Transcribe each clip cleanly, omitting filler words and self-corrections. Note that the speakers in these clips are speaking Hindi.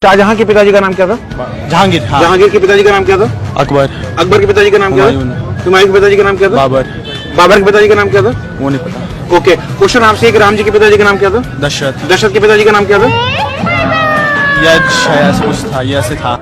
शाहजहां के पिताजी का नाम क्या था? जहांगीर। हाँ। जहांगीर के पिताजी का नाम क्या था? अकबर। अकबर के पिताजी का नाम क्या था? हुमायूं के पिताजी का नाम क्या था? बाबर। बाबर के पिताजी का नाम क्या था? वो नहीं पता। ओके, क्वेश्चन आपसे एक, राम जी के पिताजी का नाम क्या था? दशरथ। दशरथ के पिताजी का नाम क्या था? यश ऐसा कुछ था, ये ऐसे था।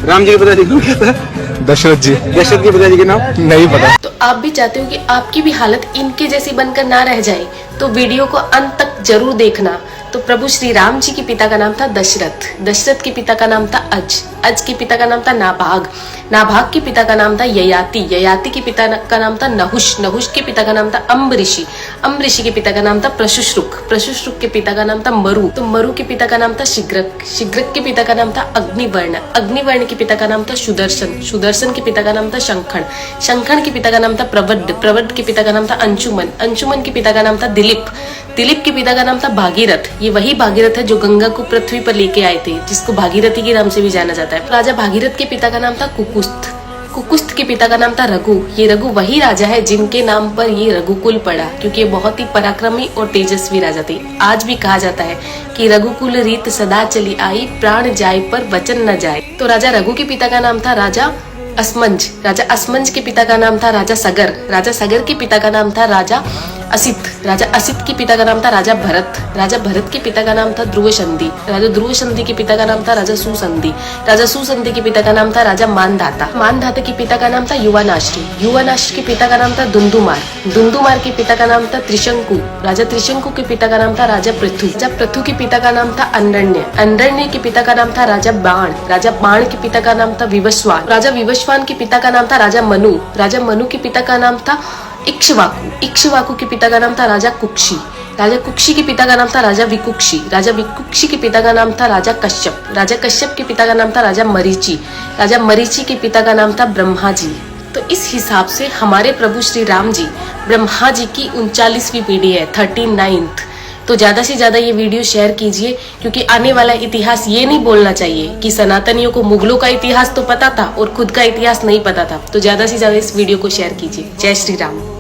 राम जी के पिताजी का नाम क्या था? दशरथ जी। दशरथ के पिताजी का नाम नहीं पता। तो आप भी चाहते हो कि आपकी भी हालत इनके जैसी बनकर ना रह जाए, तो वीडियो को अंत तक जरूर देखना। तो प्रभु श्री राम जी के पिता का नाम था दशरथ, दशरथ के पिता का नाम था अज के पिता का नाम था नाभाग, नाभाग के पिता का नाम था ययाति, ययाति के पिता का नाम था नहुष, नहुष के पिता का नाम था अम्बऋषि, अम्बऋषि के पिता का नाम था प्रशुश्रुक, प्रशुश्रुक के पिता का नाम था मरु, तो मरु के पिता का नाम था शिग्रक, शिग्रक के पिता का नाम था अग्निवर्ण, अग्निवर्ण के पिता का नाम था सुदर्शन, सुदर्शन के पिता का नाम था शंखण, शंखण के पिता का नाम था प्रवड, प्रवड के पिता का नाम था अंशुमन, अंशुमन के पिता का नाम था दिलीप, दिलीप के पिता का नाम था भागीरथ, ये वही भागीरथ है जो गंगा को पृथ्वी पर लेके आए थे, जिसको भागीरथी के नाम से भी जाना जाता है। राजा भागीरथ के पिता का नाम था कुकुस्थ, कुकुस्थ के पिता का नाम था रघु, ये रघु वही राजा है जिनके नाम पर ये रघुकुल पड़ा, क्योंकि ये बहुत ही पराक्रमी और तेजस्वी राजा थे। आज भी कहा जाता है कि रघुकुल रीत सदा चली आई, प्राण जाए पर वचन न जाए। तो राजा रघु के पिता का नाम था राजा असमंज, राजा असमंज के पिता का नाम था राजा सगर, राजा सगर के पिता का नाम था राजा असित, राजा असित के पिता का नाम था राजा भरत, राजा भरत के पिता का नाम था ध्रुव संधि, राजा ध्रुव संधि के पिता का नाम था राजा सुसंधि, राजा सुसंधि के पिता का नाम था राजा मानधाता, मानधाता के पिता का नाम था युवानाश्री, युवानाश्री के पिता का नाम था दुंदुमार, दुंदुमार के पिता का नाम था त्रिशंकु, राजा त्रिशंकु के पिता का नाम था राजा पृथु, राजा पृथु के पिता का नाम था अंडरण्य, अंडरण्य के पिता का नाम था राजा बाण, राजा बाण के पिता का नाम था विवस्वान, राजा विवस्वान के पिता का नाम था राजा मनु, राजा मनु के पिता का नाम था इक्ष्वाकु, इक्ष्वाकु के पिता का नाम था राजा कुक्षी, राजा कुक्षी के पिता का नाम था राजा विकुक्षी, राजा विकुक्षी के पिता का नाम था राजा कश्यप, राजा कश्यप के पिता का नाम था राजा मरीचि, राजा मरीचि के पिता का नाम था ब्रह्मा जी। तो इस हिसाब से हमारे प्रभु श्री राम जी ब्रह्मा जी की 39वीं पीढ़ी है, 39th। तो ज्यादा से ज्यादा ये वीडियो शेयर कीजिए, क्योंकि आने वाला इतिहास ये नहीं बोलना चाहिए कि सनातनियों को मुगलों का इतिहास तो पता था और खुद का इतिहास नहीं पता था। तो ज्यादा से ज्यादा इस वीडियो को शेयर कीजिए। जय श्री राम।